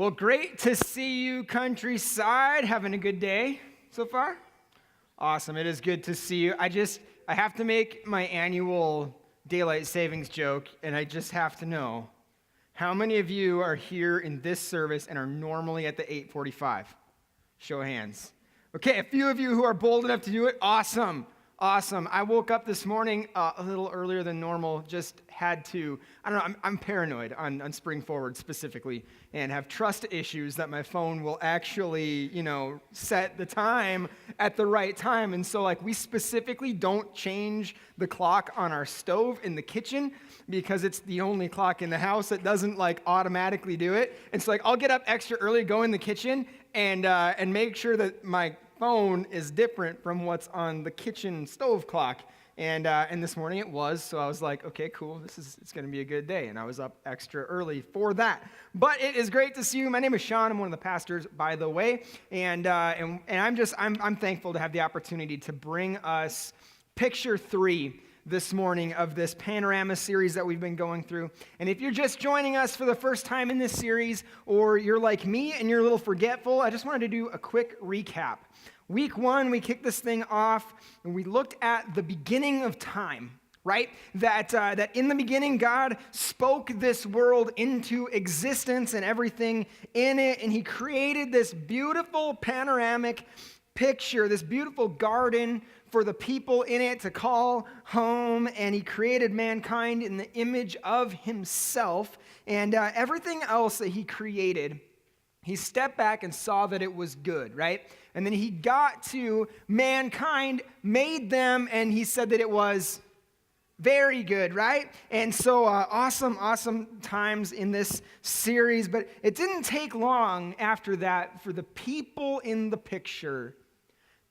Well, great to see you, Countryside. Having a good day so far? Awesome. It is good to see you. I have to make my annual daylight savings joke, and I just have to know, how many of you are here in this service and are normally at the 8:45? Show of hands. Okay, a few of you who are bold enough to do it, awesome. Awesome. I woke up this morning a little earlier than normal, just had to, I don't know, I'm paranoid on Spring Forward specifically, and have trust issues that my phone will actually, set the time at the right time. And so, we specifically don't change the clock on our stove in the kitchen because it's the only clock in the house that doesn't, automatically do it. And so, I'll get up extra early, go in the kitchen, and make sure that my phone is different from what's on the kitchen stove clock. And this morning it was, so I was like, okay, cool, it's going to be a good day. And I was up extra early for that. But it is great to see you. My name is Sean. I'm one of the pastors, by the way. And I'm thankful to have the opportunity to bring us picture 3 this morning of this Panorama series that we've been going through. And if you're just joining us for the first time in this series, or you're like me and you're a little forgetful, I just wanted to do a quick recap. Week 1, we kicked this thing off, and we looked at the beginning of time, right? That in the beginning, God spoke this world into existence and everything in it, and he created this beautiful panoramic picture, this beautiful garden for the people in it to call home, and he created mankind in the image of himself, and everything else that he created, he stepped back and saw that it was good, right? And then he got to mankind, made them, and he said that it was very good, right? And so awesome times in this series, but it didn't take long after that for the people in the picture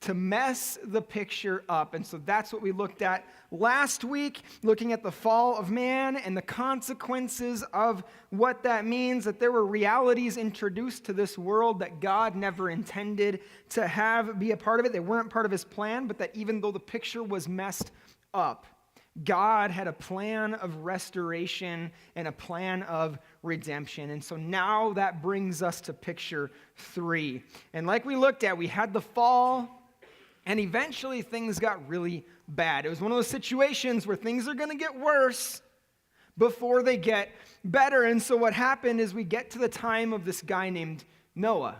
to mess the picture up. And so that's what we looked at last week, looking at the fall of man and the consequences of what that means, that there were realities introduced to this world that God never intended to be a part of it. They weren't part of his plan, but that even though the picture was messed up, God had a plan of restoration and a plan of redemption. And so now that brings us to picture 3. And like we looked at, we had the fall, and eventually things got really bad. It was one of those situations where things are going to get worse before they get better. And so what happened is we get to the time of this guy named Noah.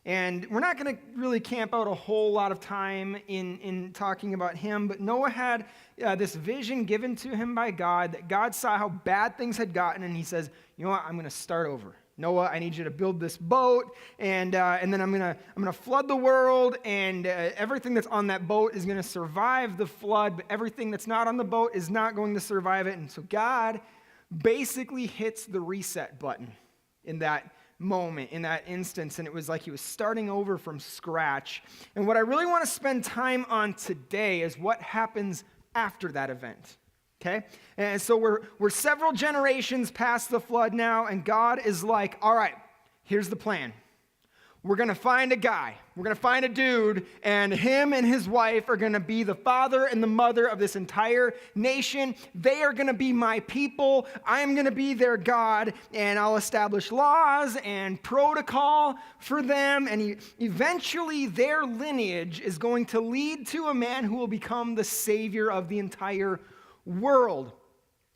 And we're not going to really camp out a whole lot of time in talking about him, but Noah had this vision given to him by God, that God saw how bad things had gotten, and he says, you know what, I'm going to start over. Noah, I need you to build this boat, and then I'm gonna flood the world, and everything that's on that boat is gonna survive the flood, but everything that's not on the boat is not going to survive it. And so God basically hits the reset button in that moment, in that instance, and it was like he was starting over from scratch. And what I really want to spend time on today is what happens after that event. Okay? And so we're several generations past the flood now, and God is like, all right, here's the plan. We're going to find a guy. We're going to find a dude, and him and his wife are going to be the father and the mother of this entire nation. They are going to be my people. I'm going to be their God, and I'll establish laws and protocol for them, and eventually their lineage is going to lead to a man who will become the savior of the entire world.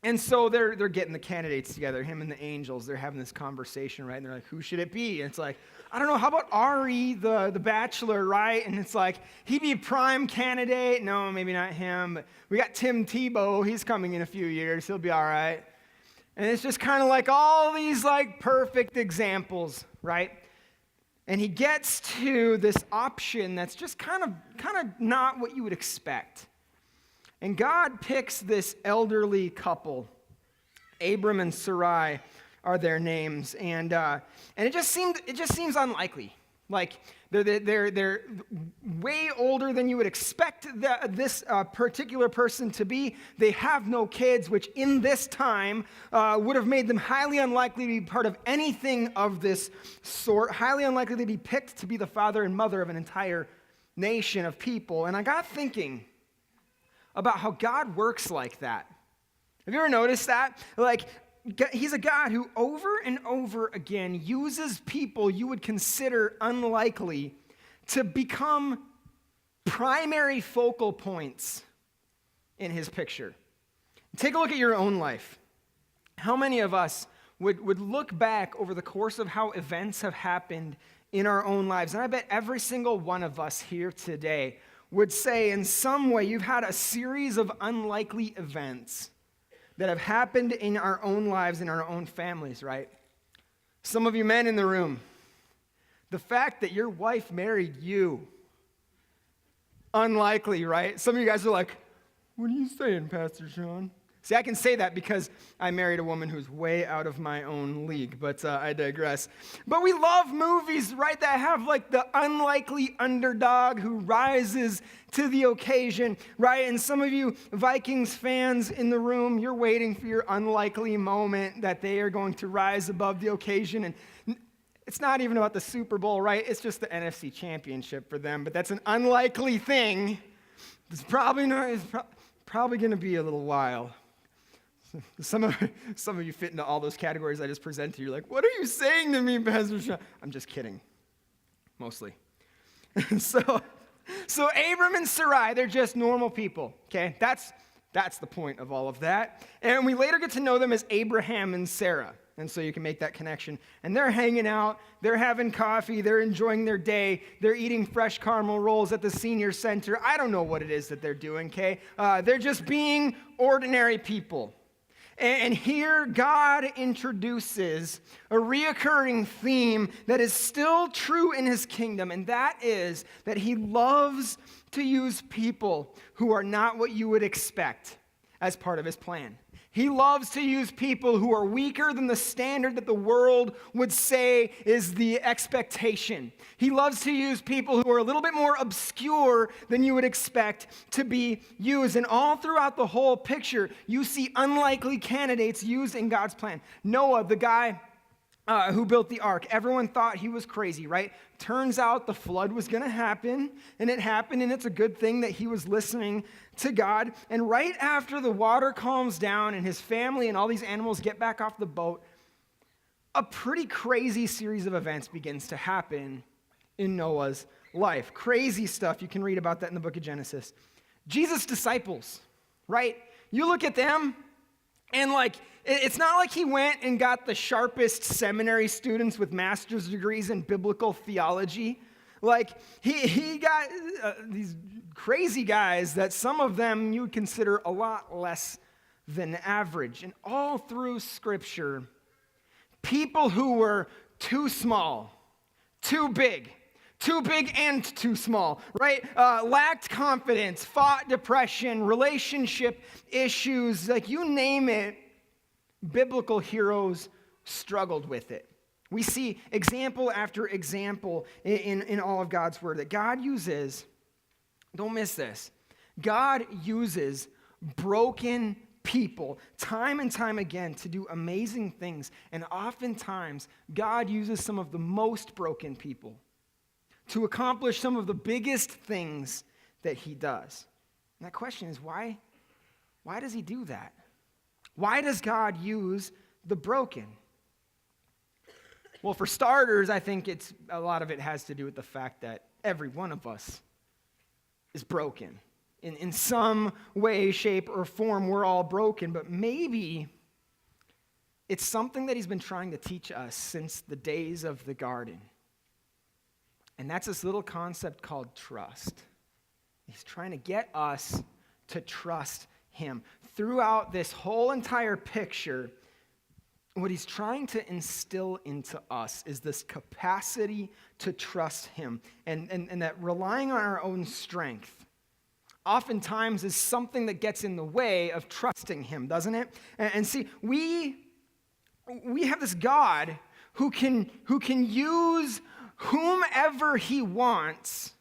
And so they're getting the candidates together, him and the angels. They're having this conversation, right? And they're like, who should it be? And it's like, I don't know, how about Ari, the bachelor, right? And it's like, he'd be a prime candidate. No, maybe not him. But we got Tim Tebow. He's coming in a few years. He'll be all right. And it's just kind of like all these perfect examples, right? And he gets to this option that's just kind of not what you would expect. And God picks this elderly couple. Abram and Sarai are their names, and it just seems unlikely. They're way older than you would expect this particular person to be. They have no kids, which in this time would have made them highly unlikely to be part of anything of this sort. Highly unlikely to be picked to be the father and mother of an entire nation of people. And I got thinking about how God works like that. Have you ever noticed that? he's a God who over and over again uses people you would consider unlikely to become primary focal points in his picture. Take a look at your own life. How many of us would look back over the course of how events have happened in our own lives? And I bet every single one of us here today would say in some way you've had a series of unlikely events that have happened in our own lives, in our own families, right? Some of you men in the room, the fact that your wife married you, unlikely, right? Some of you guys are like, what are you saying, Pastor Sean? See, I can say that because I married a woman who's way out of my own league, but I digress. But we love movies, right, that have like the unlikely underdog who rises to the occasion, right? And some of you Vikings fans in the room, you're waiting for your unlikely moment that they are going to rise above the occasion. And it's not even about the Super Bowl, right? It's just the NFC Championship for them, but that's an unlikely thing. It's probably going to be a little while. Some of you fit into all those categories I just presented. You're like, what are you saying to me, Pastor Sean? I'm just kidding, mostly. So Abram and Sarai, they're just normal people, okay? That's the point of all of that. And we later get to know them as Abraham and Sarah. And so you can make that connection. And they're hanging out, they're having coffee, they're enjoying their day, they're eating fresh caramel rolls at the senior center. I don't know what it is that they're doing, okay? They're just being ordinary people. And here God introduces a reoccurring theme that is still true in his kingdom, and that is that he loves to use people who are not what you would expect as part of his plan. He loves to use people who are weaker than the standard that the world would say is the expectation. He loves to use people who are a little bit more obscure than you would expect to be used. And all throughout the whole picture, you see unlikely candidates used in God's plan. Noah, the guy who built the ark, everyone thought he was crazy, right? Turns out the flood was going to happen, and it happened, and it's a good thing that he was listening to God. And right after the water calms down and his family and all these animals get back off the boat, a pretty crazy series of events begins to happen in Noah's life. Crazy stuff. You can read about that in the book of Genesis. Jesus' disciples, right? You look at them, and it's not like he went and got the sharpest seminary students with master's degrees in biblical theology. Like, he got these crazy guys that some of them you would consider a lot less than average. And all through Scripture, people who were too small, too big and too small, right? Lacked confidence, fought depression, relationship issues, like you name it, biblical heroes struggled with it. We see example after example in all of God's word that God uses, don't miss this, God uses broken people time and time again to do amazing things. And oftentimes, God uses some of the most broken people to accomplish some of the biggest things that he does. And that question is, why does he do that? Why does God use the broken? Well, for starters, I think a lot of it has to do with the fact that every one of us is broken. In some way, shape, or form, we're all broken, but maybe it's something that he's been trying to teach us since the days of the garden. And that's this little concept called trust. He's trying to get us to trust him. Throughout this whole entire picture, what he's trying to instill into us is this capacity to trust him. And that relying on our own strength oftentimes is something that gets in the way of trusting him, doesn't it? And see, we have this God who can use whomever he wants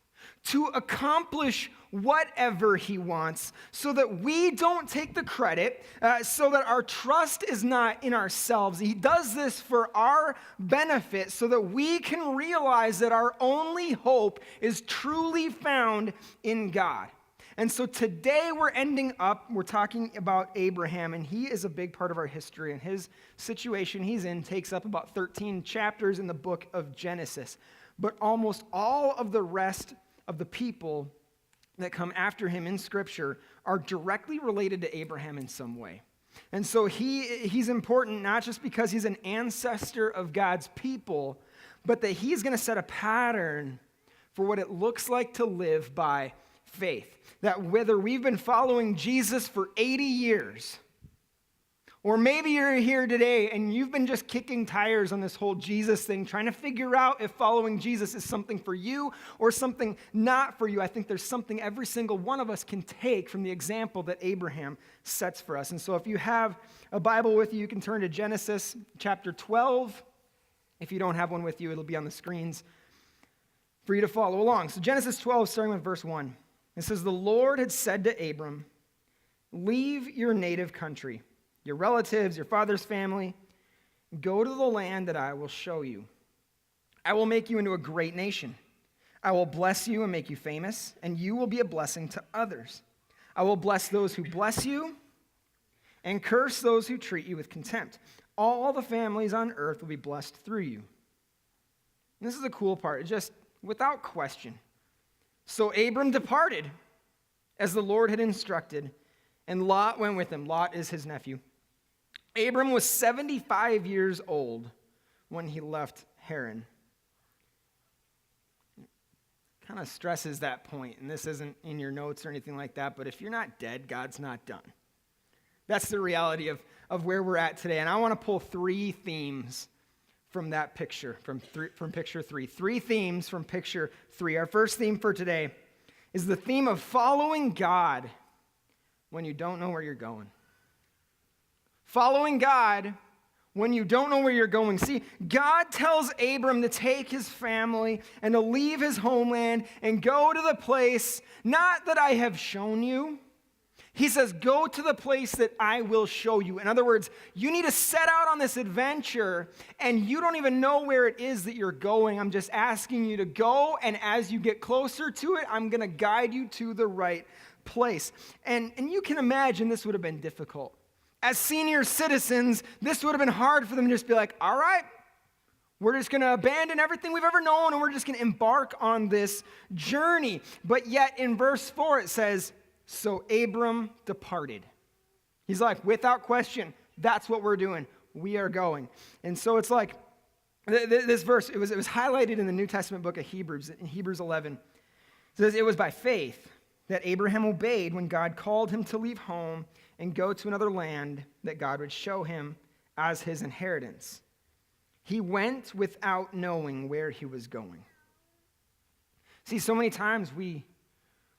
to accomplish whatever he wants, so that we don't take the credit, so that our trust is not in ourselves. He does this for our benefit so that we can realize that our only hope is truly found in God. And so today we're talking about Abraham, and he is a big part of our history, and his situation he's in takes up about 13 chapters in the book of Genesis. But almost all of the rest of the people that come after him in Scripture are directly related to Abraham in some way. And so he's important not just because he's an ancestor of God's people, but that he's going to set a pattern for what it looks like to live by faith. That whether we've been following Jesus for 80 years, or maybe you're here today and you've been just kicking tires on this whole Jesus thing, trying to figure out if following Jesus is something for you or something not for you. I think there's something every single one of us can take from the example that Abraham sets for us. And so if you have a Bible with you, you can turn to Genesis chapter 12. If you don't have one with you, it'll be on the screens for you to follow along. So Genesis 12, starting with verse 1. It says, "The Lord had said to Abram, 'Leave your native country, your relatives, your father's family. Go to the land that I will show you. I will make you into a great nation. I will bless you and make you famous, and you will be a blessing to others. I will bless those who bless you and curse those who treat you with contempt. All the families on earth will be blessed through you.'" And this is the cool part, just without question. "So Abram departed as the Lord had instructed, and Lot went with him." Lot is his nephew. Abram was 75 years old when he left Haran. Kind of stresses that point, and this isn't in your notes or anything like that, but if you're not dead, God's not done. That's the reality of where we're at today. And I want to pull 3 themes from that picture, from picture 3. 3 themes from picture 3. Our first theme for today is the theme of following God when you don't know where you're going. Following God when you don't know where you're going. See, God tells Abram to take his family and to leave his homeland and go to the place, not that I have shown you. He says, go to the place that I will show you. In other words, you need to set out on this adventure, and you don't even know where it is that you're going. I'm just asking you to go, and as you get closer to it, I'm going to guide you to the right place. And you can imagine this would have been difficult. As senior citizens, this would have been hard for them to just be like, all right, we're just going to abandon everything we've ever known, and we're just going to embark on this journey. But yet in verse 4, it says, "So Abram departed." He's like, without question, that's what we're doing. We are going. And so it's like, this verse, it was highlighted in the New Testament book of Hebrews, in Hebrews 11. It says, "It was by faith that Abraham obeyed when God called him to leave home and go to another land that God would show him as his inheritance. He went without knowing where he was going." See, so many times we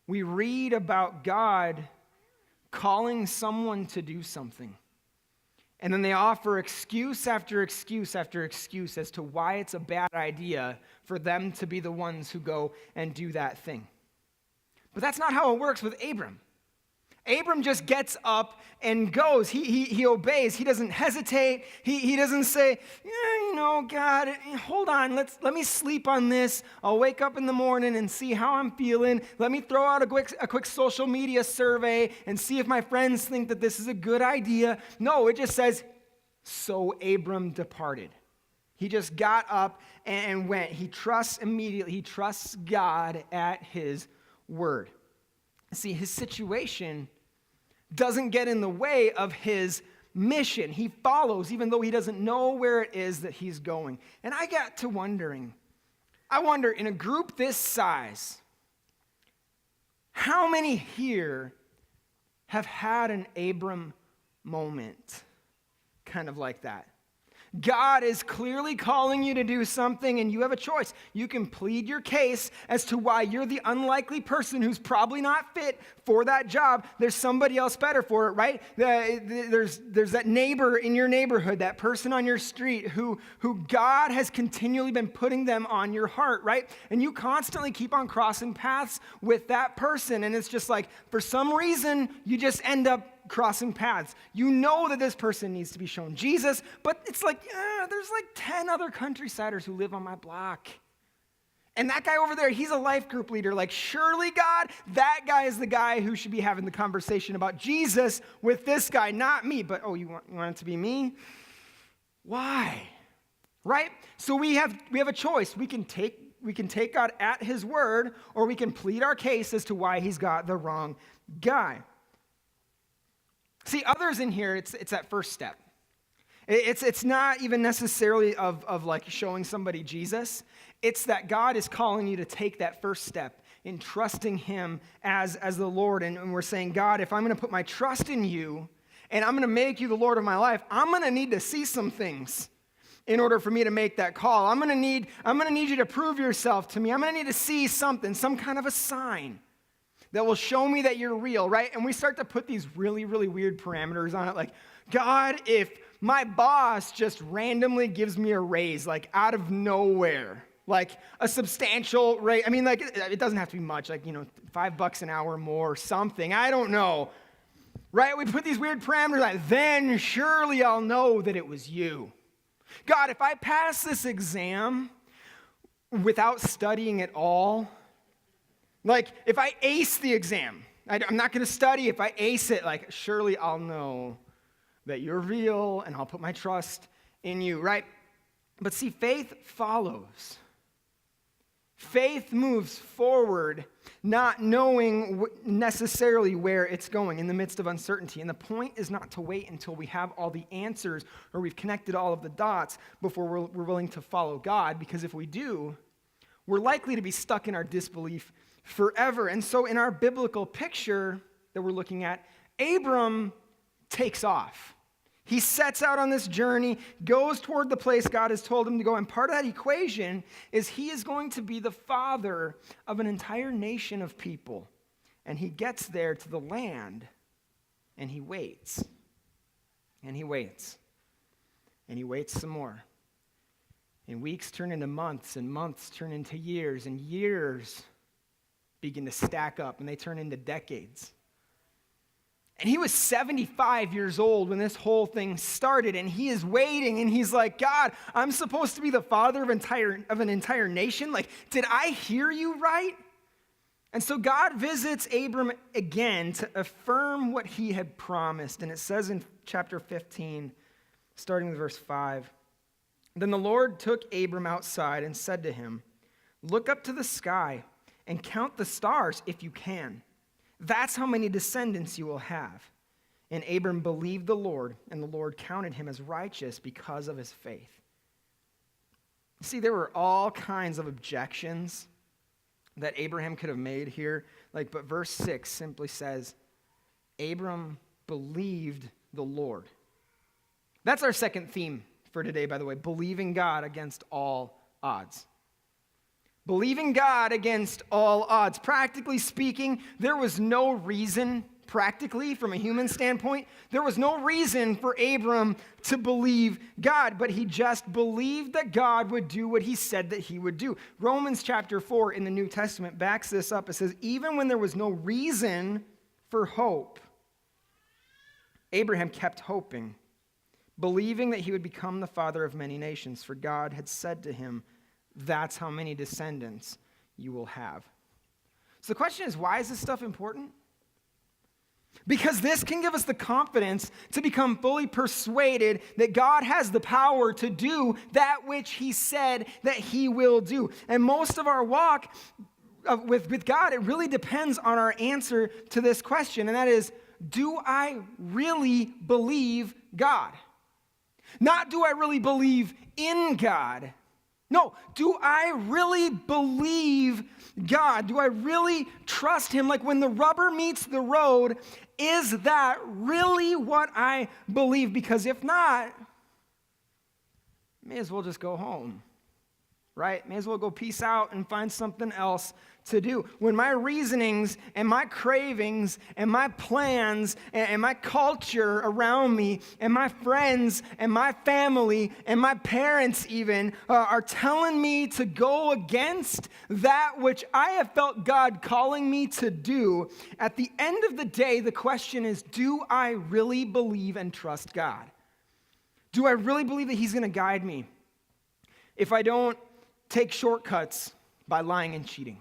read about God calling someone to do something, and then they offer excuse after excuse after excuse as to why it's a bad idea for them to be the ones who go and do that thing. But that's not how it works with Abram. Abram just gets up and goes. He obeys. He doesn't hesitate. He doesn't say, God, hold on. Let me sleep on this. I'll wake up in the morning and see how I'm feeling. Let me throw out a quick social media survey and see if my friends think that this is a good idea. No, it just says, "So Abram departed." He just got up and went. He trusts immediately. He trusts God at his word. See, his situation doesn't get in the way of his mission. He follows even though he doesn't know where it is that he's going. And I got to wondering, in a group this size, how many here have had an Abram moment kind of like that? God is clearly calling you to do something, and you have a choice. You can plead your case as to why you're the unlikely person who's probably not fit for that job. There's somebody else better for it, right? There's that neighbor in your neighborhood, that person on your street who God has continually been putting them on your heart, right? And you constantly keep on crossing paths with that person, and it's just like, for some reason, you just end up crossing paths. You know that this person needs to be shown Jesus, but it's like, there's like 10 other countrysiders who live on my block. And that guy over there, he's a life group leader. Like, surely, God, that guy is the guy who should be having the conversation about Jesus with this guy, not me. But, oh, you want it to be me? Why? Right? So we have a choice. We can take God at his word, or we can plead our case as to why he's got the wrong guy. See, others in here, it's that first step. It's not even necessarily of like showing somebody Jesus. It's that God is calling you to take that first step in trusting him as the Lord. And we're saying, God, if I'm going to put my trust in you and I'm going to make you the Lord of my life, I'm going to need to see some things in order for me to make that call. I'm going to need you to prove yourself to me. I'm going to need to see something, some kind of a sign that will show me that you're real, right? And we start to put these really, really weird parameters on it. Like, God, if my boss just randomly gives me a raise, like out of nowhere, like a substantial raise. I mean, like, it doesn't have to be much, like, $5 an hour more or something. I don't know, right? We put these weird parameters on it. Then surely I'll know that it was you. God, if I pass this exam without studying at all, like if I ace the exam, I'm not going to study. If I ace it, like surely I'll know that you're real and I'll put my trust in you, right? But see, faith follows. Faith moves forward, not knowing necessarily where it's going in the midst of uncertainty. And the point is not to wait until we have all the answers or we've connected all of the dots before we're willing to follow God, because if we do, we're likely to be stuck in our disbelief forever. And so in our biblical picture that we're looking at, Abram takes off. He sets out on this journey, goes toward the place God has told him to go. And part of that equation is he is going to be the father of an entire nation of people. And he gets there to the land, and he waits. And he waits. And he waits some more. And weeks turn into months, and months turn into years, and years begin to stack up, and they turn into decades. And he was 75 years old when this whole thing started, and he is waiting, and he's like, God, I'm supposed to be the father of an entire nation? Like, did I hear you right? And so God visits Abram again to affirm what he had promised. And it says in chapter 15, starting with verse 5, Then the Lord took Abram outside and said to him, Look up to the sky and count the stars if you can. That's how many descendants you will have. And Abram believed the Lord, and the Lord counted him as righteous because of his faith. See, there were all kinds of objections that Abraham could have made here. But verse 6 simply says, Abram believed the Lord. That's our second theme for today, by the way, believing God against all odds. Believing God against all odds. Practically speaking, there was no reason, practically, from a human standpoint, there was no reason for Abram to believe God, but he just believed that God would do what he said that he would do. Romans chapter 4 in the New Testament backs this up. It says, even when there was no reason for hope, Abraham kept hoping, believing that he would become the father of many nations, for God had said to him, that's how many descendants you will have. So the question is, why is this stuff important? Because this can give us the confidence to become fully persuaded that God has the power to do that which he said that he will do. And most of our walk with God, it really depends on our answer to this question, and that is, do I really believe God? Not do I really believe in God. No, do I really believe God? Do I really trust him? Like when the rubber meets the road, is that really what I believe? Because if not, may as well just go home, right? May as well go peace out and find something else to do. When my reasonings and my cravings and my plans and my culture around me and my friends and my family and my parents even are telling me to go against that which I have felt God calling me to do, at the end of the day, the question is, do I really believe and trust God? Do I really believe that he's going to guide me? If I don't take shortcuts, by lying and cheating?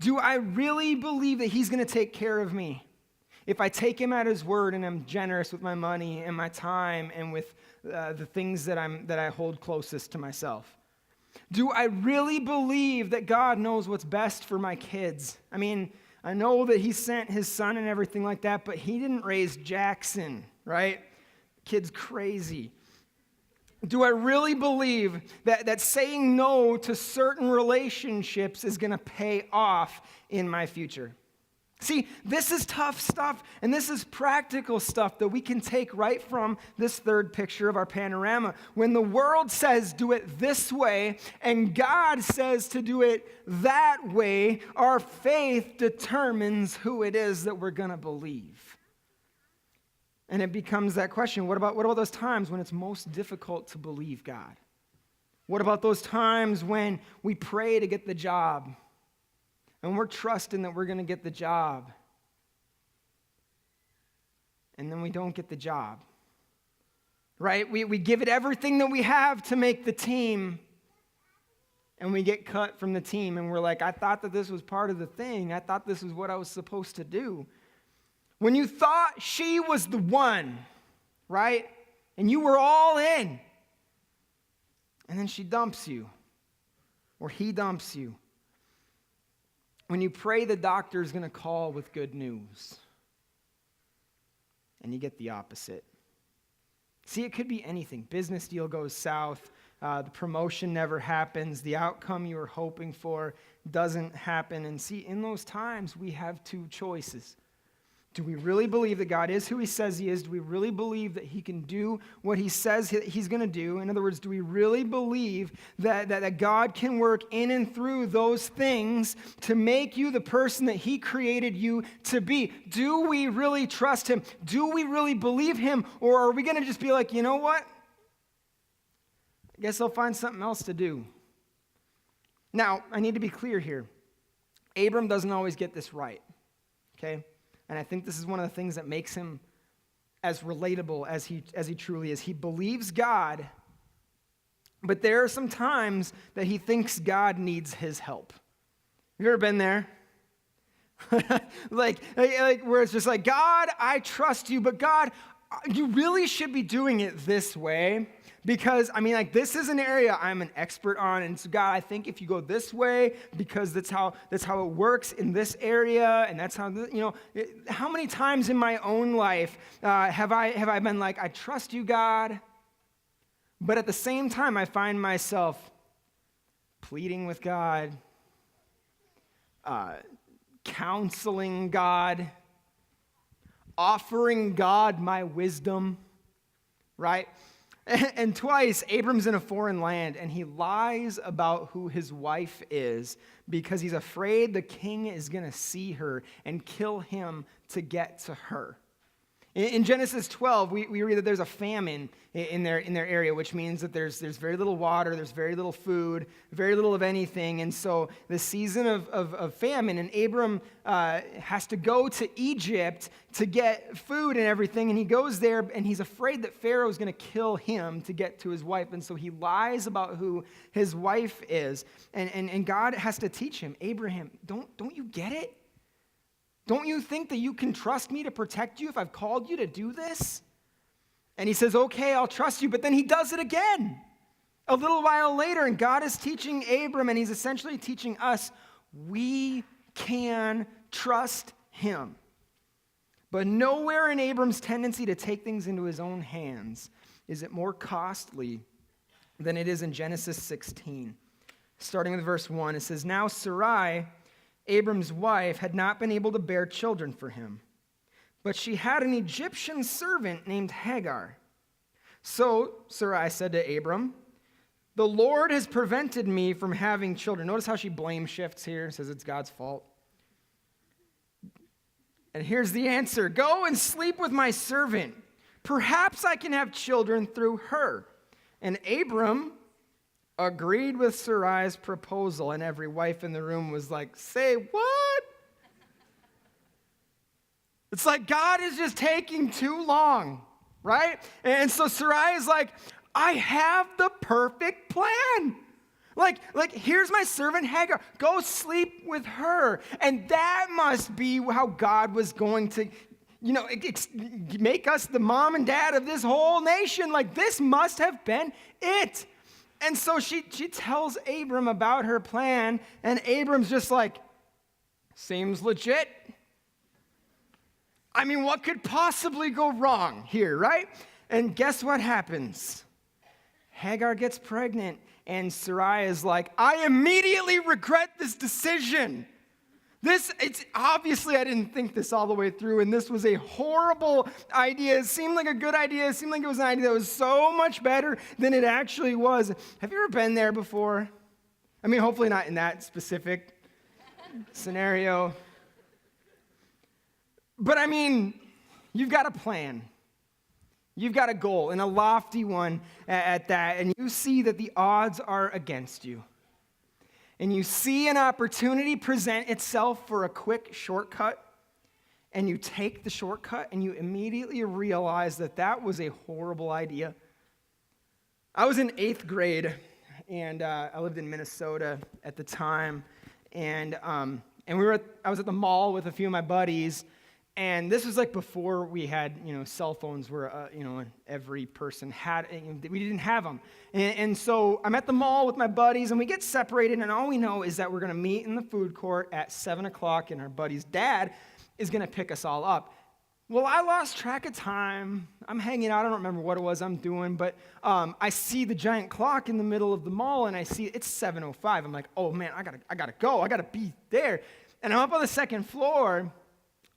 Do I really believe that he's going to take care of me if I take him at his word and I'm generous with my money and my time and with the things that I hold closest to myself? Do I really believe that God knows what's best for my kids? I mean, I know that he sent his son and everything like that, but he didn't raise Jackson, right? Kid's crazy. Do I really believe that saying no to certain relationships is going to pay off in my future? See, this is tough stuff, and this is practical stuff that we can take right from this third picture of our panorama. When the world says do it this way, and God says to do it that way, our faith determines who it is that we're going to believe. And it becomes that question, what about those times when it's most difficult to believe God? What about those times when we pray to get the job? And we're trusting that we're going to get the job. And then we don't get the job. Right? We give it everything that we have to make the team. And we get cut from the team. And we're like, I thought that this was part of the thing. I thought this was what I was supposed to do. When you thought she was the one, right? And you were all in. And then she dumps you. Or he dumps you. When you pray the doctor's going to call with good news, and you get the opposite. See, it could be anything. Business deal goes south, the promotion never happens, the outcome you were hoping for doesn't happen. And see, in those times, we have two choices. Do we really believe that God is who he says he is? Do we really believe that he can do what he says he's going to do? In other words, do we really believe that God can work in and through those things to make you the person that he created you to be? Do we really trust him? Do we really believe him? Or are we going to just be like, you know what? I guess I'll find something else to do. Now, I need to be clear here. Abram doesn't always get this right, okay? And I think this is one of the things that makes him as relatable as he truly is. He believes God, but there are some times that he thinks God needs his help. Have you ever been there? like where it's just like, God, I trust you, but God, you really should be doing it this way. Because, this is an area I'm an expert on. And so, God, I think if you go this way, because that's how it works in this area, and that's how, how many times in my own life have I been like, I trust you, God, but at the same time, I find myself pleading with God, counseling God, offering God my wisdom, right? And twice, Abram's in a foreign land, and he lies about who his wife is because he's afraid the king is going to see her and kill him to get to her. In Genesis 12, we read that there's a famine in their area, which means that there's very little water, there's very little food, very little of anything. And so the season of famine, and Abram has to go to Egypt to get food and everything. And he goes there, and he's afraid that Pharaoh is going to kill him to get to his wife. And so he lies about who his wife is. And God has to teach him, Abraham, don't you get it? Don't you think that you can trust me to protect you if I've called you to do this? And he says, okay, I'll trust you. But then he does it again a little while later. And God is teaching Abram, and he's essentially teaching us, we can trust him. But nowhere in Abram's tendency to take things into his own hands is it more costly than it is in Genesis 16. Starting with verse 1, it says, now Sarai, Abram's wife, had not been able to bear children for him, but she had an Egyptian servant named Hagar. So Sarai said to Abram, the Lord has prevented me from having children. Notice how she blame shifts here, says it's God's fault. And here's the answer. Go and sleep with my servant. Perhaps I can have children through her. And Abram agreed with Sarai's proposal, and every wife in the room was like, say what? It's like God is just taking too long, right? And so Sarai is like, I have the perfect plan. Like, here's my servant Hagar. Go sleep with her. And that must be how God was going to, make us the mom and dad of this whole nation. Like, this must have been it. And so she tells Abram about her plan, and Abram's just like, seems legit. I mean, what could possibly go wrong here, right? And guess what happens? Hagar gets pregnant, and Sarai is like, I immediately regret this decision. It's obviously I didn't think this all the way through, and this was a horrible idea. It seemed like a good idea. It seemed like it was an idea that was so much better than it actually was. Have you ever been there before? I mean, hopefully not in that specific scenario. But I mean, you've got a plan. You've got a goal, and a lofty one at that, and you see that the odds are against you. And you see an opportunity present itself for a quick shortcut, and you take the shortcut, and you immediately realize that that was a horrible idea. I was in 8th grade, and I lived in Minnesota at the time, and I was at the mall with a few of my buddies. And this was like before we had, cell phones where, every person had, we didn't have them. And so I'm at the mall with my buddies, and we get separated, and all we know is that we're going to meet in the food court at 7 o'clock, and our buddy's dad is going to pick us all up. Well, I lost track of time. I'm hanging out. I don't remember what it was I'm doing, but I see the giant clock in the middle of the mall, and I see it's 7:05. I'm like, oh, man, I gotta go. I got to be there. And I'm up on the 2nd floor.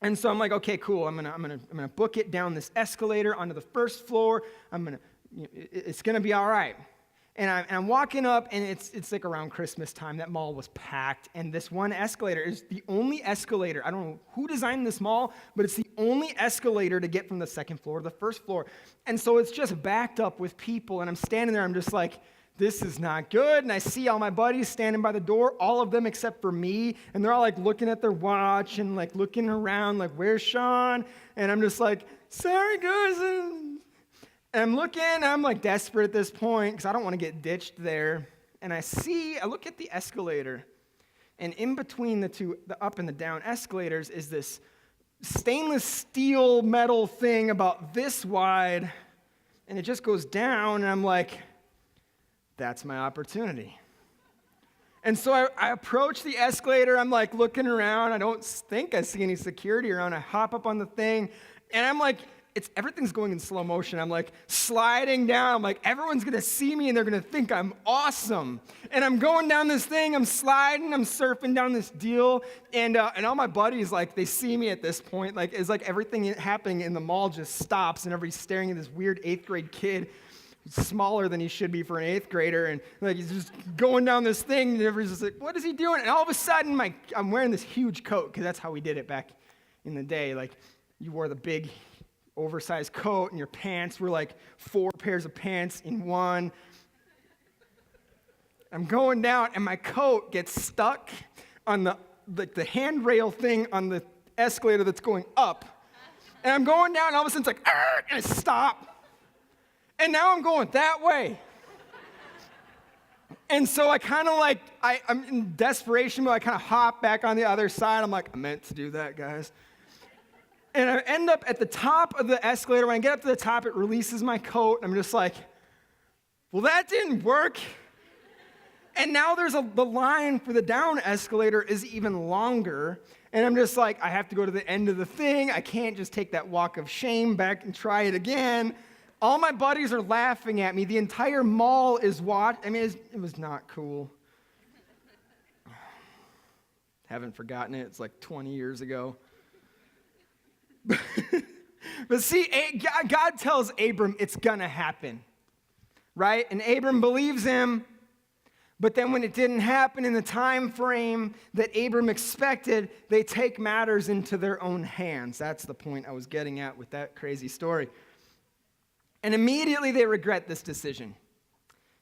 And so I'm like, okay, cool. I'm gonna book it down this escalator onto the 1st floor. It's gonna be all right. And I'm walking up, and it's like around Christmas time. That mall was packed, and this one escalator is the only escalator. I don't know who designed this mall, but it's the only escalator to get from the 2nd floor to the 1st floor. And so it's just backed up with people, and I'm standing there. I'm just like, this is not good. And I see all my buddies standing by the door, all of them except for me. And they're all like looking at their watch and like looking around like, where's Sean? And I'm just like, sorry guys. And I'm looking, I'm like desperate at this point because I don't want to get ditched there. And I look at the escalator. And in between the up and the down escalators is this stainless steel metal thing about this wide. And it just goes down. And I'm like, that's my opportunity. And so I approach the escalator. I'm like looking around. I don't think I see any security around. I hop up on the thing, and I'm like, everything's going in slow motion. I'm like sliding down. I'm like, everyone's going to see me, and they're going to think I'm awesome. And I'm going down this thing. I'm sliding. I'm surfing down this deal. And all my buddies, like, they see me at this point. Like, it's like everything happening in the mall just stops, and everybody's staring at this weird 8th grade kid smaller than he should be for an 8th grader, and like he's just going down this thing, and everybody's just like, what is he doing? And all of a sudden, I'm wearing this huge coat, because that's how we did it back in the day. Like, you wore the big, oversized coat, and your pants were like 4 pairs of pants in one. I'm going down, and my coat gets stuck on the handrail thing on the escalator that's going up. And I'm going down, and all of a sudden it's like, argh, and I stop. And now I'm going that way. And so I kind of like, I'm in desperation, but I kind of hop back on the other side. I'm like, I meant to do that, guys. And I end up at the top of the escalator. When I get up to the top, it releases my coat. I'm just like, well, that didn't work. And now the line for the down escalator is even longer. And I'm just like, I have to go to the end of the thing. I can't just take that walk of shame back and try it again. All my buddies are laughing at me. The entire mall is watching. I mean, it was not cool. Haven't forgotten it. It's like 20 years ago. But see, God tells Abram it's going to happen, right? And Abram believes him. But then when it didn't happen in the time frame that Abram expected, they take matters into their own hands. That's the point I was getting at with that crazy story. And immediately they regret this decision.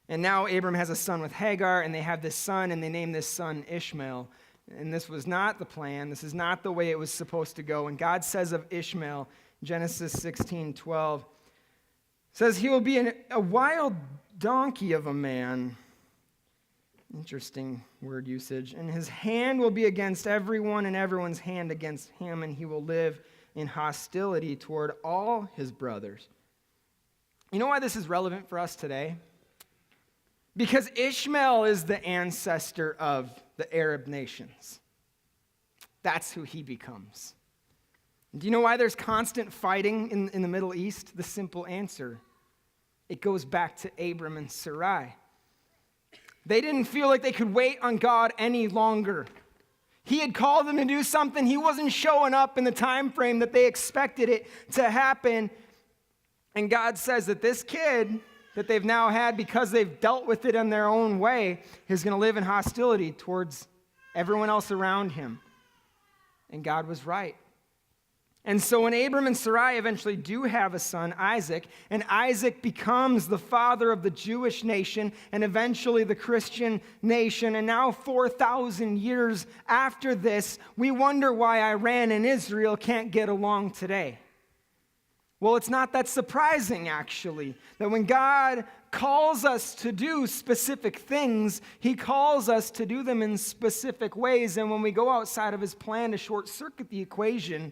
And now Abram has a son with Hagar, and they have this son, and they name this son Ishmael. And this was not the plan. This is not the way it was supposed to go. And God says of Ishmael, Genesis 16:12, says he will be a wild donkey of a man, Interesting word usage. And his hand will be against everyone, and everyone's hand against him, and he will live in hostility toward all his brothers. You know why this is relevant for us today? Because Ishmael is the ancestor of the Arab nations. That's who he becomes. Do you know why there's constant fighting in the Middle East? The simple answer: it goes back to Abram and Sarai. They didn't feel like they could wait on God any longer. He had called them to do something. He wasn't showing up in the time frame that they expected it to happen. And God says that this kid that they've now had, because they've dealt with it in their own way, is going to live in hostility towards everyone else around him. And God was right. And so when Abram and Sarai eventually do have a son, Isaac, and Isaac becomes the father of the Jewish nation and eventually the Christian nation, and now 4,000 years after this, we wonder why Iran and Israel can't get along today. Well, it's not that surprising, actually, that when God calls us to do specific things, he calls us to do them in specific ways, and when we go outside of his plan to short-circuit the equation,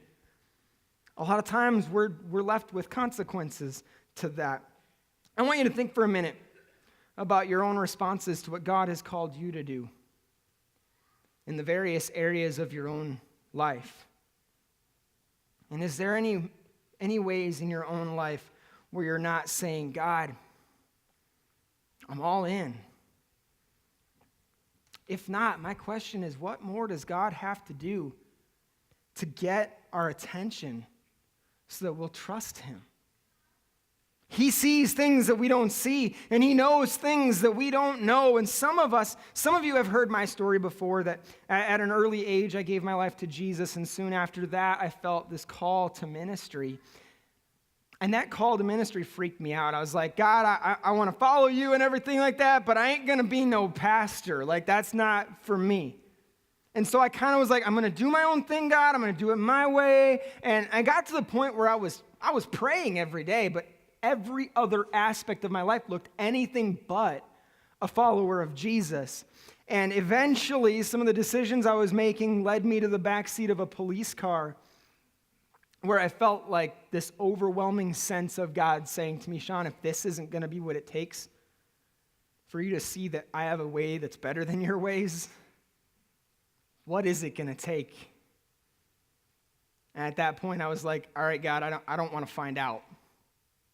a lot of times we're left with consequences to that. I want you to think for a minute about your own responses to what God has called you to do in the various areas of your own life. And is there any ways in your own life where you're not saying, God, I'm all in? If not, my question is, what more does God have to do to get our attention so that we'll trust him? He sees things that we don't see, and he knows things that we don't know. And some of you have heard my story before, that at an early age I gave my life to Jesus, and soon after that I felt this call to ministry. And that call to ministry freaked me out. I was like, God, I want to follow you and everything like that, but I ain't going to be no pastor. Like, that's not for me. And so I kind of was like, I'm going to do my own thing, God. I'm going to do it my way. And I got to the point where I was praying every day, but every other aspect of my life looked anything but a follower of Jesus. And eventually, some of the decisions I was making led me to the backseat of a police car, where I felt like this overwhelming sense of God saying to me, Sean, if this isn't going to be what it takes for you to see that I have a way that's better than your ways, what is it going to take? And at that point, I was like, all right, God, I don't want to find out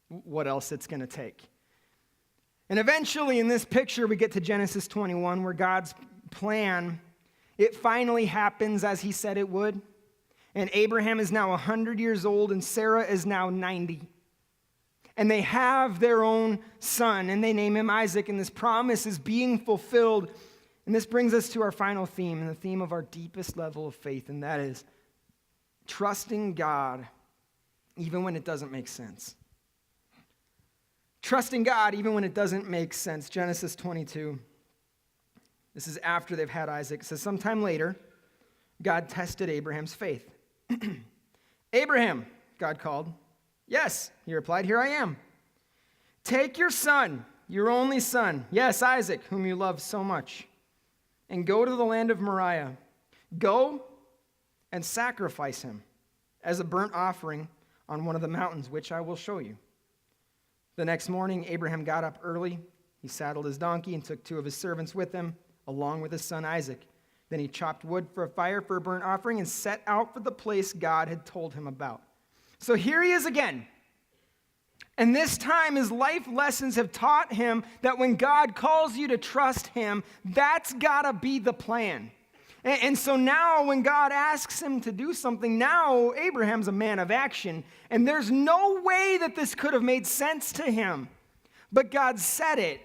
what else it's going to take. And eventually, in this picture, we get to Genesis 21, where God's plan, it finally happens as he said it would. And Abraham is now 100 years old, and Sarah is now 90. And they have their own son, and they name him Isaac, and this promise is being fulfilled. And this brings us to our final theme, and the theme of our deepest level of faith, and that is trusting God even when it doesn't make sense. Trusting God even when it doesn't make sense. Genesis 22. This is after they've had Isaac. It says, sometime later, God tested Abraham's faith. Abraham, God called. Yes, he replied, here I am. Take your son, your only son, yes, Isaac, whom you love so much, and go to the land of Moriah. Go and sacrifice him as a burnt offering on one of the mountains, which I will show you. The next morning, Abraham got up early. He saddled his donkey and took 2 of his servants with him, along with his son Isaac. Then he chopped wood for a fire for a burnt offering and set out for the place God had told him about. So here he is again. And this time his life lessons have taught him that when God calls you to trust him, that's got to be the plan. And so now when God asks him to do something, now Abraham's a man of action. And there's no way that this could have made sense to him. But God said it.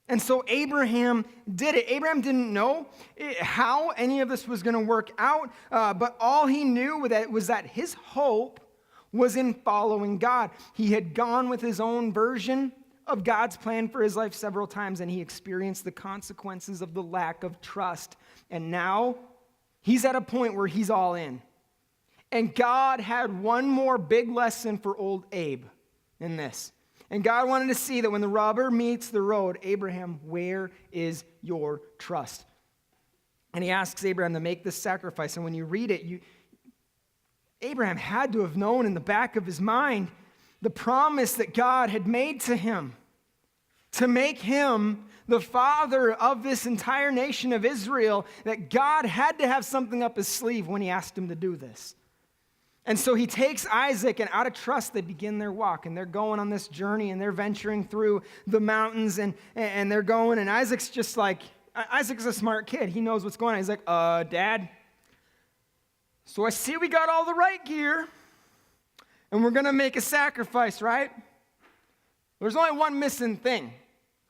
And so Abraham did it. Abraham didn't know how any of this was going to work out, but all he knew was that his hope was in following God. He had gone with his own version of God's plan for his life several times, and he experienced the consequences of the lack of trust. And now he's at a point where he's all in. And God had one more big lesson for old Abe in this. And God wanted to see that when the rubber meets the road, Abraham, where is your trust? And he asks Abraham to make this sacrifice. And when you read it, Abraham had to have known in the back of his mind the promise that God had made to him to make him the father of this entire nation of Israel, that God had to have something up his sleeve when he asked him to do this. And so he takes Isaac, and out of trust, they begin their walk, and they're going on this journey, and they're venturing through the mountains, and they're going, and Isaac's a smart kid. He knows what's going on. He's like, Dad, so I see we got all the right gear, and we're going to make a sacrifice, right? There's only one missing thing.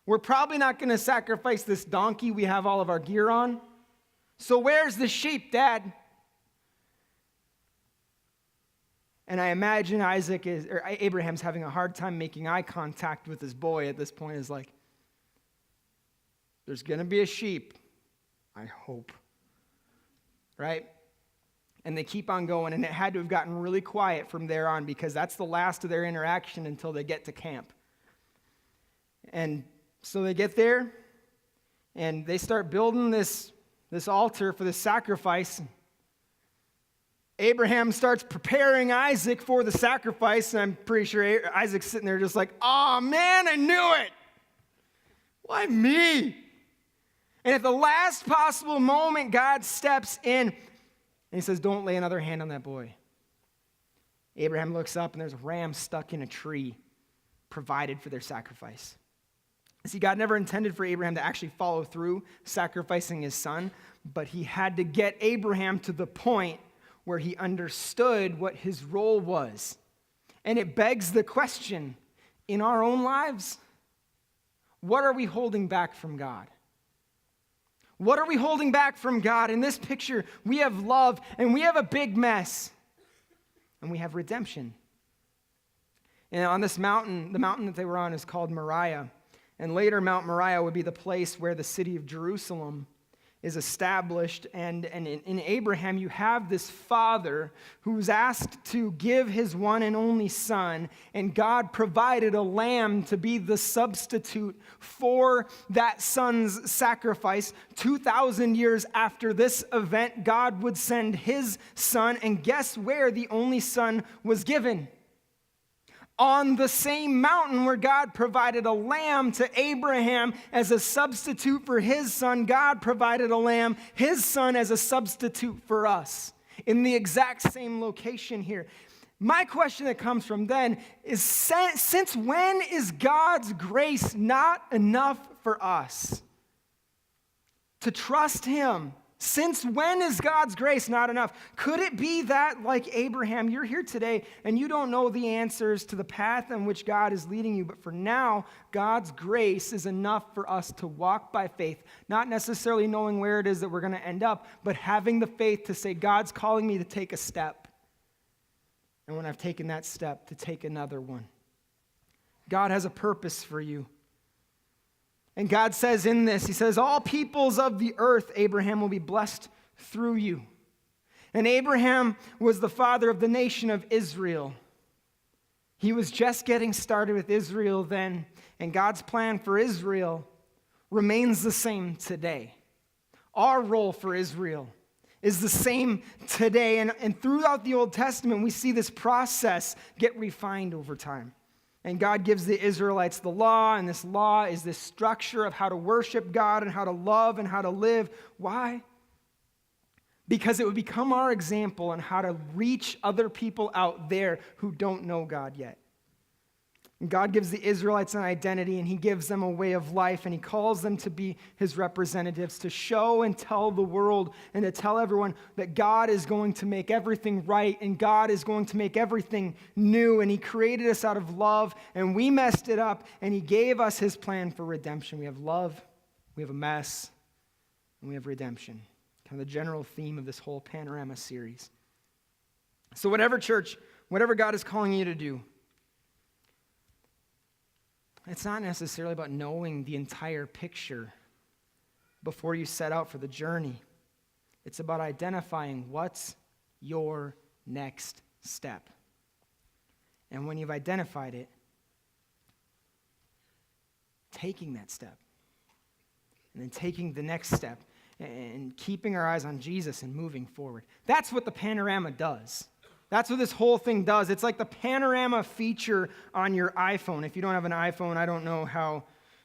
We're probably not going to sacrifice this donkey we have all of our gear on. So where's the sheep, Dad? And I imagine Abraham's having a hard time making eye contact with his boy at this point. Is like, there's going to be a sheep, I hope. Right? And they keep on going, and it had to have gotten really quiet from there on, because that's the last of their interaction until they get to camp. And so they get there, and they start building this altar for the sacrifice. Abraham starts preparing Isaac for the sacrifice, and I'm pretty sure Isaac's sitting there just like, oh man, I knew it. Why me? And at the last possible moment, God steps in, and he says, don't lay another hand on that boy. Abraham looks up, and there's a ram stuck in a tree, provided for their sacrifice. See, God never intended for Abraham to actually follow through sacrificing his son, but he had to get Abraham to the point where he understood what his role was. And it begs the question, in our own lives, what are we holding back from God? What are we holding back from God? In this picture, we have love, and we have a big mess, and we have redemption. And on this mountain, the mountain that they were on is called Moriah. And later, Mount Moriah would be the place where the city of Jerusalem is established. And in Abraham, you have this father who's asked to give his one and only son, and God provided a lamb to be the substitute for that son's sacrifice. 2,000 years after this event, God would send his son, and guess where the only son was given? On the same mountain where God provided a lamb to Abraham as a substitute for his son, God provided a lamb, his son, as a substitute for us in the exact same location here. My question that comes from then is, since when is God's grace not enough for us to trust him? Since when is God's grace not enough? Could it be that, like Abraham, you're here today and you don't know the answers to the path in which God is leading you, but for now, God's grace is enough for us to walk by faith, not necessarily knowing where it is that we're going to end up, but having the faith to say, God's calling me to take a step. And when I've taken that step, to take another one. God has a purpose for you. And God says in this, he says, all peoples of the earth, Abraham, will be blessed through you. And Abraham was the father of the nation of Israel. He was just getting started with Israel then, and God's plan for Israel remains the same today. Our role for Israel is the same today, and throughout the Old Testament, we see this process get refined over time. And God gives the Israelites the law, and this law is this structure of how to worship God and how to love and how to live. Why? Because it would become our example on how to reach other people out there who don't know God yet. And God gives the Israelites an identity, and he gives them a way of life, and he calls them to be his representatives, to show and tell the world and to tell everyone that God is going to make everything right, and God is going to make everything new, and he created us out of love, and we messed it up, and he gave us his plan for redemption. We have love, we have a mess, and we have redemption. Kind of the general theme of this whole Panorama series. So whatever church, whatever God is calling you to do, it's not necessarily about knowing the entire picture before you set out for the journey. It's about identifying what's your next step. And when you've identified it, taking that step, and then taking the next step, and keeping our eyes on Jesus and moving forward. That's what the Panorama does. That's what this whole thing does. It's like the Panorama feature on your iPhone. If you don't have an iPhone, I don't know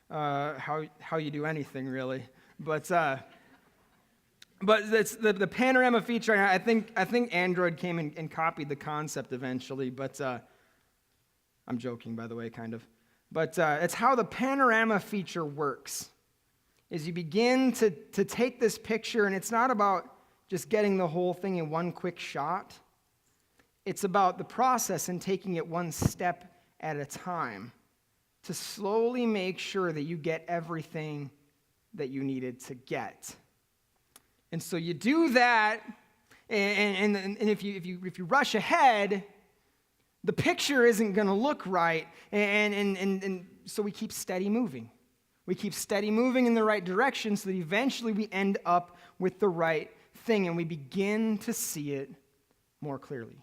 how you do anything really. But it's the Panorama feature. I think Android came and copied the concept eventually. But I'm joking, by the way, kind of. But it's how the Panorama feature works. Is you begin to take this picture, and it's not about just getting the whole thing in one quick shot. It's about the process and taking it one step at a time to slowly make sure that you get everything that you needed to get. And so you do that, and if you rush ahead, the picture isn't going to look right, and so we keep steady moving. We keep steady moving in the right direction so that eventually we end up with the right thing, and we begin to see it more clearly.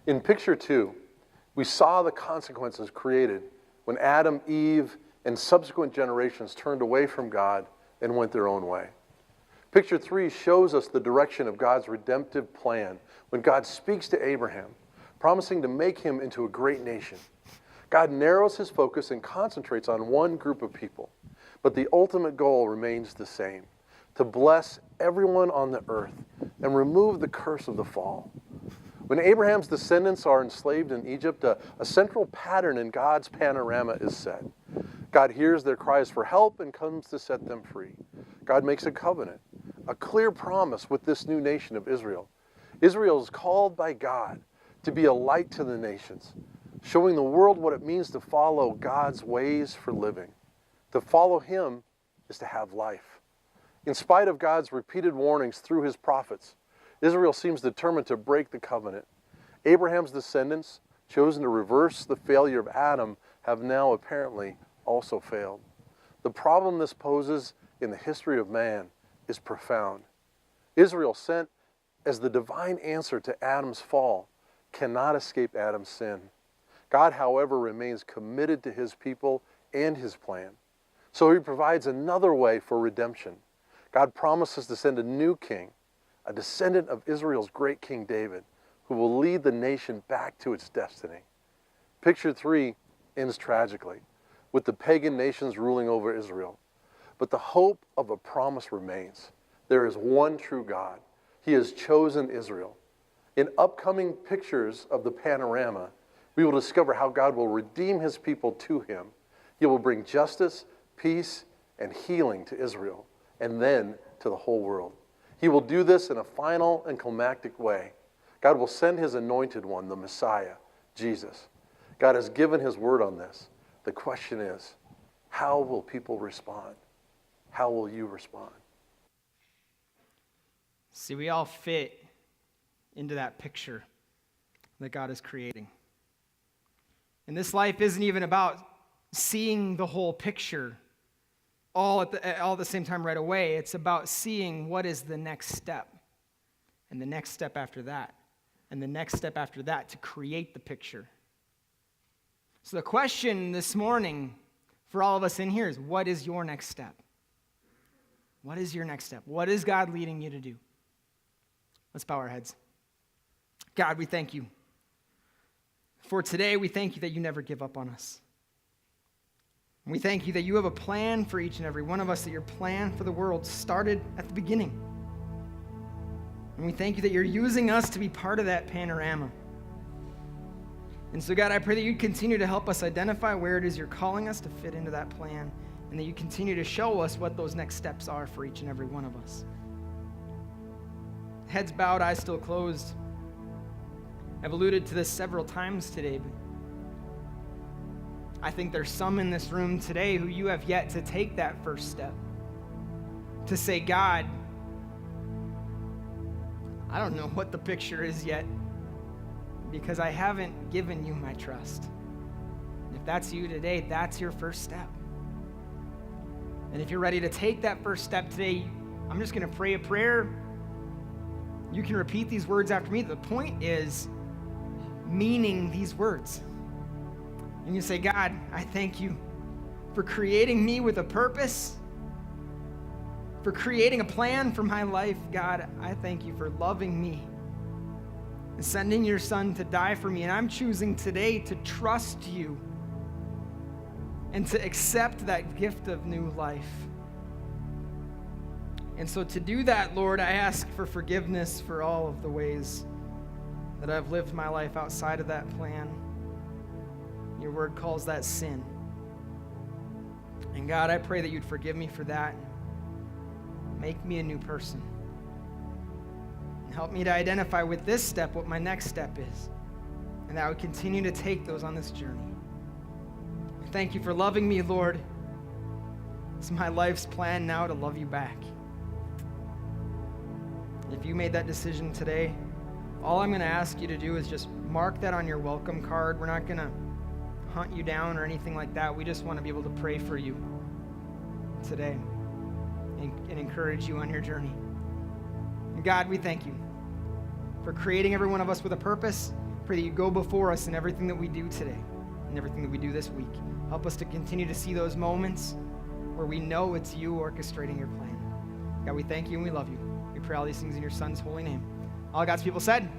In picture 2, we saw the consequences created when Adam, Eve, and subsequent generations turned away from God and went their own way. Picture 3 shows us the direction of God's redemptive plan when God speaks to Abraham, promising to make him into a great nation. God narrows his focus and concentrates on one group of people, but the ultimate goal remains the same: to bless everyone on the earth and remove the curse of the fall. When Abraham's descendants are enslaved in Egypt, a central pattern in God's panorama is set. God hears their cries for help and comes to set them free. God makes a covenant, a clear promise with this new nation of Israel. Israel is called by God to be a light to the nations, showing the world what it means to follow God's ways for living. To follow him is to have life. In spite of God's repeated warnings through his prophets, Israel seems determined to break the covenant. Abraham's descendants, chosen to reverse the failure of Adam, have now apparently also failed. The problem this poses in the history of man is profound. Israel, sent as the divine answer to Adam's fall, cannot escape Adam's sin. God, however, remains committed to his people and his plan. So he provides another way for redemption. God promises to send a new king, a descendant of Israel's great King David, who will lead the nation back to its destiny. Picture 3 ends tragically, with the pagan nations ruling over Israel. But the hope of a promise remains. There is one true God. He has chosen Israel. In upcoming pictures of the panorama, we will discover how God will redeem his people to him. He will bring justice, peace, and healing to Israel, and then to the whole world. He will do this in a final and climactic way. God will send his anointed one, the Messiah, Jesus. God has given his word on this. The question is, how will people respond? How will you respond? See, we all fit into that picture that God is creating. And this life isn't even about seeing the whole picture all at the same time right away. It's about seeing what is the next step, and the next step after that, and the next step after that to create the picture. So the question this morning for all of us in here is, what is your next step? What is your next step? What is God leading you to do? Let's bow our heads. God, we thank you. For today, we thank you that you never give up on us. We thank you that you have a plan for each and every one of us, that your plan for the world started at the beginning. And we thank you that you're using us to be part of that panorama. And so, God, I pray that you continue to help us identify where it is you're calling us to fit into that plan, and that you continue to show us what those next steps are for each and every one of us. Heads bowed, eyes still closed. I've alluded to this several times today, but I think there's some in this room today who you have yet to take that first step. To say, God, I don't know what the picture is yet, because I haven't given you my trust. And if that's you today, that's your first step. And if you're ready to take that first step today, I'm just going to pray a prayer. You can repeat these words after me. The point is, meaning these words. And you say, God, I thank you for creating me with a purpose, for creating a plan for my life. God, I thank you for loving me and sending your son to die for me. And I'm choosing today to trust you and to accept that gift of new life. And so to do that, Lord, I ask for forgiveness for all of the ways that I've lived my life outside of that plan. Your word calls that sin. And God, I pray that you'd forgive me for that. Make me a new person. And help me to identify with this step what my next step is. And that I would continue to take those on this journey. Thank you for loving me, Lord. It's my life's plan now to love you back. If you made that decision today, all I'm going to ask you to do is just mark that on your welcome card. We're not going to hunt you down or anything like that. We just want to be able to pray for you today and encourage you on your journey. And God, we thank you for creating every one of us with a purpose. Pray that you go before us in everything that we do today and everything that we do this week. Help us to continue to see those moments where we know it's you orchestrating your plan. God, we thank you and we love you. We pray all these things in your son's holy name. All God's people said,